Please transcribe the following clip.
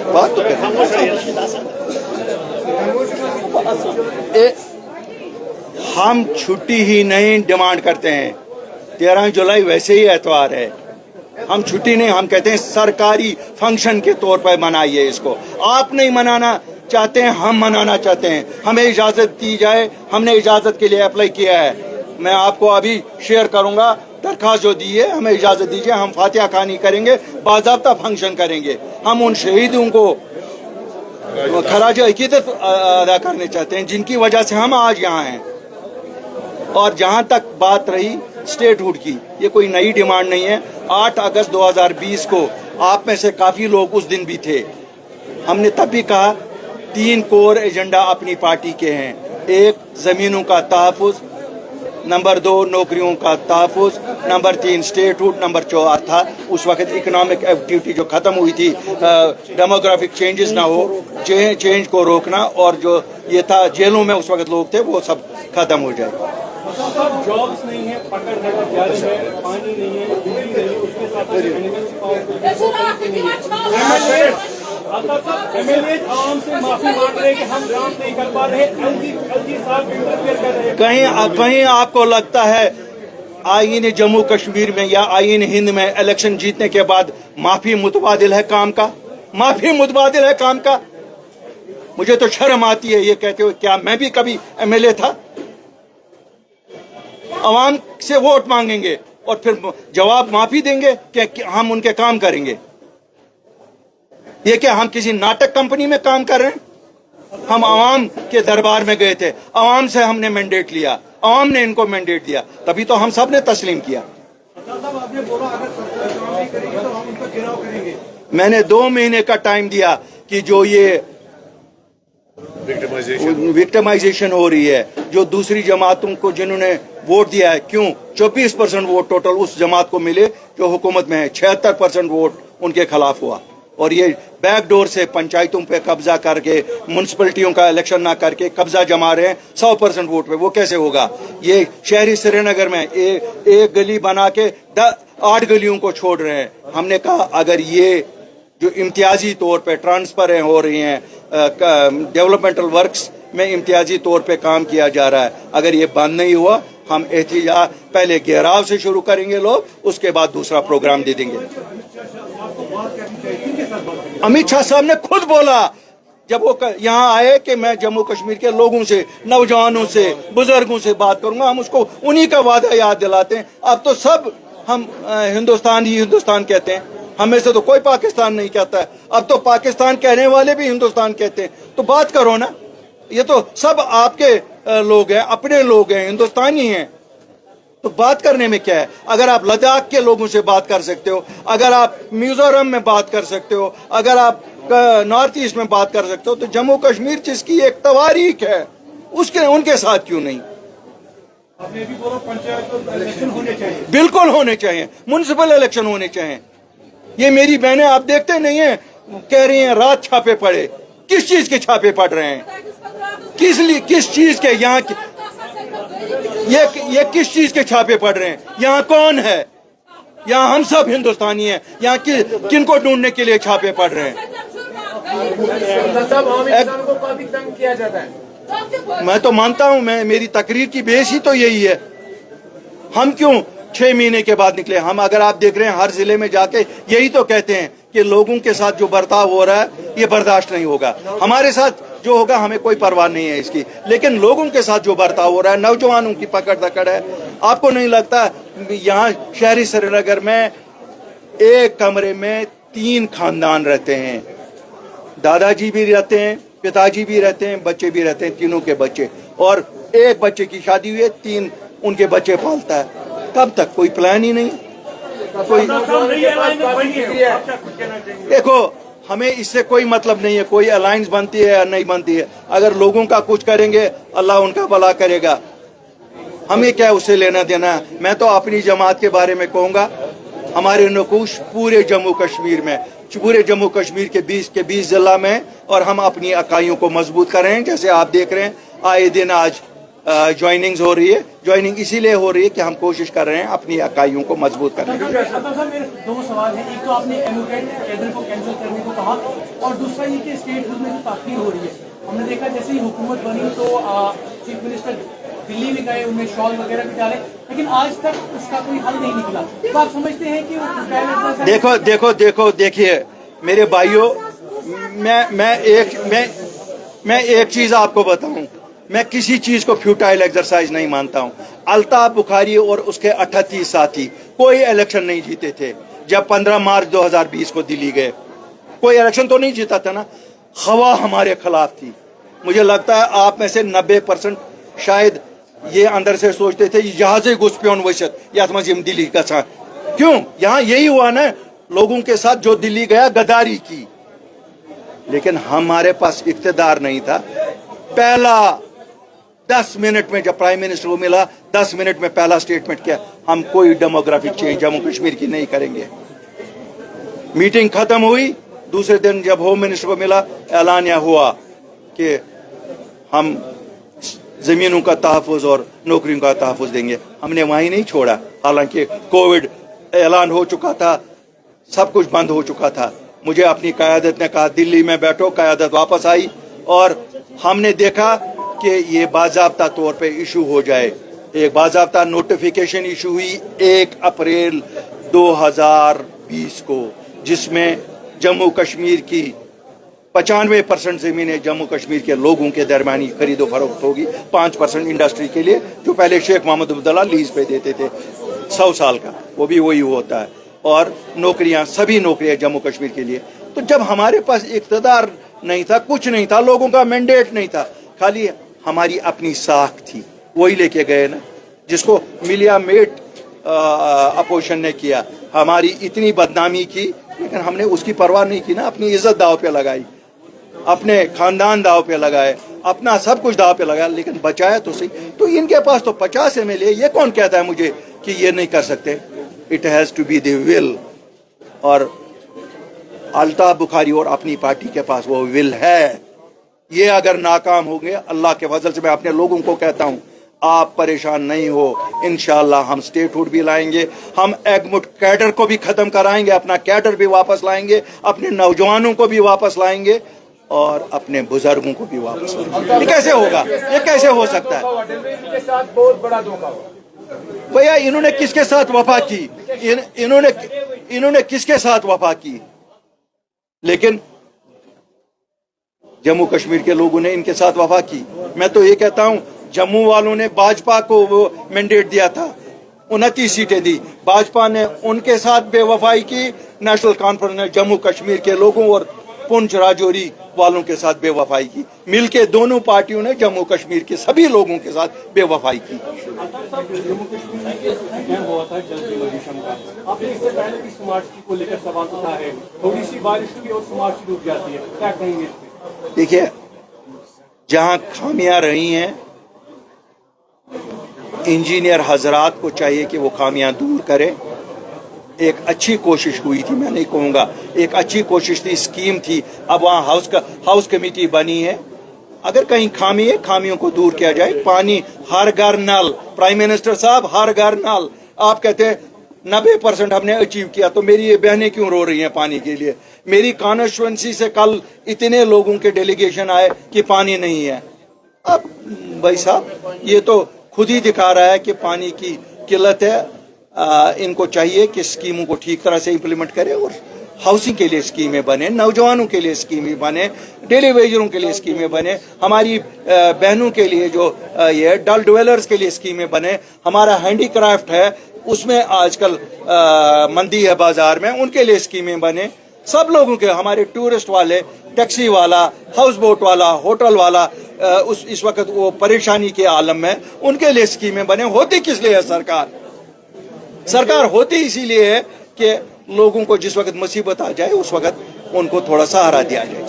बात तो करें। हम छुट्टी ही नहीं डिमांड करते हैं। 13 जुलाई वैसे ही एतवार है, हम छुट्टी नहीं, हम कहते हैं सरकारी फंक्शन के तौर पर मनाइए इसको। आप नहीं मनाना चाहते हैं, हम मनाना चाहते हैं, हमें इजाजत दी जाए। हमने इजाजत के लिए अप्लाई किया है, मैं आपको अभी शेयर करूंगा दरखास्त जो दी है। हमें इजाजत दीजिए, हम फातिहा खानी करेंगे, बाज़ाब्ता फंक्शन करेंगे। हम उन शहीदों को खराज अकीदत अदा करने चाहते हैं जिनकी वजह से हम आज यहाँ हैं। और जहाँ तक बात रही स्टेटहुड की, ये कोई नई डिमांड नहीं है। 8 अगस्त 2020 को आप में से काफ़ी लोग उस दिन भी थे, हमने तब भी कहा 3 कोर एजेंडा अपनी पार्टी के हैं। 1 ज़मीनों का तहफ़्फ़ुज़, नंबर 2 नौकरियों का तहफ़्फ़ुज़, नंबर 3 स्टेटहुड, नंबर 4 था उस वक्त इकोनॉमिक एक्टिविटी जो ख़त्म हुई थी, डेमोग्राफिक चेंजेस ना हो, चेंज को रोकना, और जो ये था जेलों में उस वक्त लोग थे वो सब ख़त्म हो जाए। जॉब्स नहीं है, पकड़ जारी है, पानी नहीं है, बिजली नहीं है, उसके साथ एमएलए आवाम से माफी मांग रहे हैं कि हम काम नहीं कर पा रहे, एलजी साहब इंटरफेयर कर रहे हैं। कहीं आपको लगता है आईन जम्मू कश्मीर में या आईन हिंद में इलेक्शन जीतने के बाद माफी मुतबादिल है काम का? माफी मुतबादिल है काम का? मुझे तो शर्म आती है ये कहते हुए। क्या मैं भी कभी एमएलए था? अवाम से वोट मांगेंगे और फिर जवाब माफी देंगे कि हम उनके काम करेंगे? ये क्या हम किसी नाटक कंपनी में काम कर रहे हैं? हम अवाम के दरबार में गए थे, अवाम से हमने मैंडेट लिया, अवाम ने इनको मैंडेट दिया, तभी तो हम सब ने तस्लीम किया। आपने बोला अगर सरकार काम नहीं करेगी तो हम उनका घेराव करेंगे। मैंने 2 महीने का टाइम दिया कि जो ये विक्टिमाइजेशन हो रही है, जो दूसरी जमातों को जिन्होंने वोट दिया है, क्यों 24% वोट टोटल उस जमात को मिले जो हुकूमत में है, 76% वोट उनके खिलाफ हुआ। और ये बैकडोर से पंचायतों पे कब्जा करके, म्यूनसिपलिटियों का इलेक्शन ना करके कब्जा जमा रहे हैं 100% वोट पे, वो कैसे होगा? ये शहरी श्रीनगर में एक गली बना के 8 गलियों को छोड़ रहे हैं। हमने कहा अगर ये जो इम्तियाजी तौर पे ट्रांसफर हो रही हैं, डेवलपमेंटल वर्क्स में इम्तियाजी तौर पे काम किया जा रहा है, अगर ये बंद नहीं हुआ, हम एहतिजाज पहले घेराव से शुरू करेंगे लोग, उसके बाद दूसरा प्रोग्राम दे देंगे। अमित शाह साहब ने खुद बोला जब वो यहाँ आए कि मैं जम्मू कश्मीर के लोगों से, नौजवानों से, बुजुर्गों से बात करूंगा। हम उसको उन्हीं का वादा याद दिलाते हैं। अब तो सब हम हिंदुस्तान ही हिंदुस्तान कहते हैं, हमें से तो कोई पाकिस्तान नहीं कहता है। अब तो पाकिस्तान कहने वाले भी हिंदुस्तान कहते हैं। तो बात करो ना, ये तो सब आपके लोग हैं, अपने लोग हैं, हिंदुस्तानी हैं, तो बात करने में क्या है? अगर आप लद्दाख के लोगों से बात कर सकते हो, अगर आप मिजोरम में बात कर सकते हो, अगर आप नॉर्थ ईस्ट में बात कर सकते हो, तो जम्मू कश्मीर जिसकी एक तवारीख है उसके उनके साथ क्यों नहीं? आपने भी बोला पंचायत इलेक्शन होने चाहिए, बिल्कुल होने चाहिए, म्युनिसिपल इलेक्शन होने चाहिए। ये मेरी बहनें आप देखते नहीं है, कह रही हैं रात छापे पड़े। किस चीज के छापे पड़ रहे हैं? किस लिए, किस चीज के? यहाँ ये किस चीज के छापे पड़ रहे हैं? यहाँ कौन है? यहाँ हम सब हिंदुस्तानी हैं। यहाँ किनको ढूंढने के लिए छापे पड़ रहे हैं? किया जाता है। मैं तो मानता हूँ, मेरी तकरीर की बेस ही तो यही है। हम क्यों 6 महीने के बाद निकले? हम, अगर आप देख रहे हैं, हर जिले में जाके यही तो कहते हैं कि लोगों के साथ जो बर्ताव हो रहा है ये बर्दाश्त नहीं होगा। हमारे साथ जो होगा हमें कोई परवाह नहीं है इसकी, लेकिन लोगों के साथ जो बर्ताव हो रहा है, नौजवानों की पकड़ दकड़ है। आपको नहीं लगता यहाँ शहरी श्रीनगर में एक कमरे में 3 खानदान रहते हैं? दादाजी भी रहते हैं, पिताजी भी रहते हैं, बच्चे भी रहते हैं, तीनों के बच्चे, और एक बच्चे की शादी हुई है, 3 उनके बच्चे पालता है। कब तक? कोई प्लान ही नहीं, कोई। देखो, हमें इससे कोई मतलब नहीं है कोई अलायंस बनती है या नहीं बनती है। अगर लोगों का कुछ करेंगे, अल्लाह उनका भला करेगा, हमें क्या उससे लेना देना। मैं तो अपनी जमात के बारे में कहूँगा, हमारे नकूश पूरे जम्मू कश्मीर में, पूरे जम्मू कश्मीर के 20 जिला में, और हम अपनी इकाइयों को मजबूत कर रहे हैं। जैसे आप देख रहे हैं, आए दिन आज ज्वाइनिंग्स हो रही है। ज्वाइनिंग इसीलिए हो रही है कि हम कोशिश कर रहे हैं अपनी इकाइयों को मजबूत करने की। साहब मेरे दो सवाल हैं, एक तो आपने एडवोकेट कैडर को कैंसिल करने को कहा और दूसरा ये कि स्टेट हुड में जो ताख़ीर हो रही है, हमने देखा जैसे ही हुकूमत बनी तो चीफ मिनिस्टर दिल्ली में गए, उनमें शॉल वगैरह भी डाले, लेकिन आज तक उसका कोई हल नहीं निकला। तो आप समझते हैं कि देखिए मेरे भाइयों, मैं एक चीज आपको बताऊं, मैं किसी चीज को फ्यूटाइल एक्सरसाइज नहीं मानता हूं। अल्ताफ बुखारी और उसके 38 साथी कोई इलेक्शन नहीं जीते थे। जब 15 मार्च 2020 को दिल्ली गए, कोई इलेक्शन तो नहीं जीता था ना। हवा हमारे खिलाफ थी। मुझे लगता है आप में से 90% शायद ये अंदर से सोचते थे जहाज घुस पियोन वशत या दिल्ली का साथ। क्यों? यहाँ यही हुआ ना, लोगों के साथ जो दिल्ली गया गद्दारी की। लेकिन हमारे पास इख्तिदार नहीं था। पहला 10 मिनट में जब प्राइम मिनिस्टर को मिला, 10 मिनट में पहला स्टेटमेंट किया, हम कोई डेमोग्राफिक चेंज जम्मू कश्मीर की नहीं करेंगे। मीटिंग खत्म हुई, दूसरे दिन जब होम मिनिस्टर को मिला, ऐलानिया हुआ कि हम जमीनों का तहफ़्फ़ुज़ और नौकरियों का तहफ़्फ़ुज़ देंगे। हमने वहीं नहीं छोड़ा, हालांकि कोविड ऐलान हो चुका था, सब कुछ बंद हो चुका था। मुझे अपनी क़यादत ने कहा दिल्ली में बैठो, क़यादत वापस आई और हमने देखा कि ये बाज़ाब्ता तौर पे इशू हो जाए। एक बाज़ाब्ता नोटिफिकेशन इशू हुई 1 अप्रैल 2020 को, जिसमें जम्मू कश्मीर की 95% ज़मीनें जम्मू कश्मीर के लोगों के दरमियानी खरीदो फरोख्त होगी, 5% इंडस्ट्री के लिए जो पहले शेख मोहम्मद अब्दुल्ला लीज पे देते थे 100 साल का, वो भी वही होता है। और नौकरियां, सभी नौकरियां जम्मू कश्मीर के लिए। तो जब हमारे पास इक़्तिदार नहीं था, कुछ नहीं था, लोगों का मैंडेट नहीं था, खाली हमारी अपनी साख थी, वही लेके गए ना, जिसको मिलिया मेट अपोजिशन ने किया। हमारी इतनी बदनामी की, लेकिन हमने उसकी परवाह नहीं की ना। अपनी इज्जत दाव पे लगाई, अपने खानदान दाव पे लगाए, अपना सब कुछ दाव पे लगाया, लेकिन बचाया तो सही। तो इनके पास तो 50 MLA, ये कौन कहता है मुझे कि ये नहीं कर सकते? It has to be the will. और अल्ताफ बुखारी और अपनी पार्टी के पास वो विल है। ये अगर नाकाम होंगे, अल्लाह के फजल से मैं अपने लोगों को कहता हूं, आप परेशान नहीं हो, इंशाल्लाह हम स्टेटहुड भी लाएंगे, हम एगमुट कैडर को भी खत्म कराएंगे, अपना कैडर भी वापस लाएंगे, अपने नौजवानों को भी वापस लाएंगे और अपने बुजुर्गों को भी वापस लाएंगे। ये कैसे होगा? ये कैसे हो सकता है? बहुत बड़ा धोखा। भैया इन्होंने किसके साथ वफा की? इन्होंने किसके साथ वफा की? लेकिन जम्मू कश्मीर के लोगों ने इनके साथ वफा की। मैं तो ये कहता हूं, जम्मू वालों ने भाजपा को वो मैंडेट दिया था, 29 सीटें दी, भाजपा ने उनके साथ बेवफाई की। नेशनल कॉन्फ्रेंस ने जम्मू कश्मीर के लोगों और पुंछ राजौरी वालों के साथ बेवफाई की। मिलके दोनों पार्टियों ने जम्मू कश्मीर के सभी लोगों के साथ बेवफाई की। जम्मू कश्मीर में हुआ था जल जीवन का, आपने इससे पहले भी स्मार्ट सिटी को लेकर सवाल उठाया है, थोड़ी सी बारिश हुई और स्मार्ट सिटी डूब जाती है, क्या कहेंगे? देखिए, जहां खामियां रही हैं, इंजीनियर हजरात को चाहिए कि वो खामियां दूर करें। एक अच्छी कोशिश हुई थी, मैं नहीं कहूँगा, एक अच्छी कोशिश थी, स्कीम थी। अब वहाँ हाउस कमेटी बनी है। अगर कहीं खामी है, खामियों को दूर किया जाए। पानी हर घर नल, प्राइम मिनिस्टर साहब, हर घर नल। आप कहते हैं 90% हमने अचीव किया, तो मेरी ये बहनें क्यों रो रही हैं पानी के लिए? मेरी कॉन्स्टिट्यूएंसी से कल इतने लोगों के डेलीगेशन आए कि पानी नहीं है। अब भाई साहब, ये तो खुद ही दिखा रहा है कि पानी की किल्लत है। इनको चाहिए कि स्कीमों को ठीक तरह से इम्प्लीमेंट करें और हाउसिंग के लिए स्कीमें बने, नौजवानों के लिए स्कीमें बने, डेली वेजरों के लिए स्कीमें बने, हमारी बहनों के लिए जो ये डल डवेलर्स के लिए स्कीमें बने। हमारा हैंडीक्राफ्ट है, उसमें आजकल मंदी है बाजार में, उनके लिए स्कीमें बने। सब लोगों के, हमारे टूरिस्ट वाले, टैक्सी वाला, हाउस बोट वाला, होटल वाला, इस वक्त वो परेशानी के आलम में, उनके लिए स्कीमें बने। होती किस लिए है सरकार? सरकार होती इसीलिए है कि लोगों को जिस वक्त मुसीबत आ जाए, उस वक्त उनको थोड़ा सहारा दिया जाए।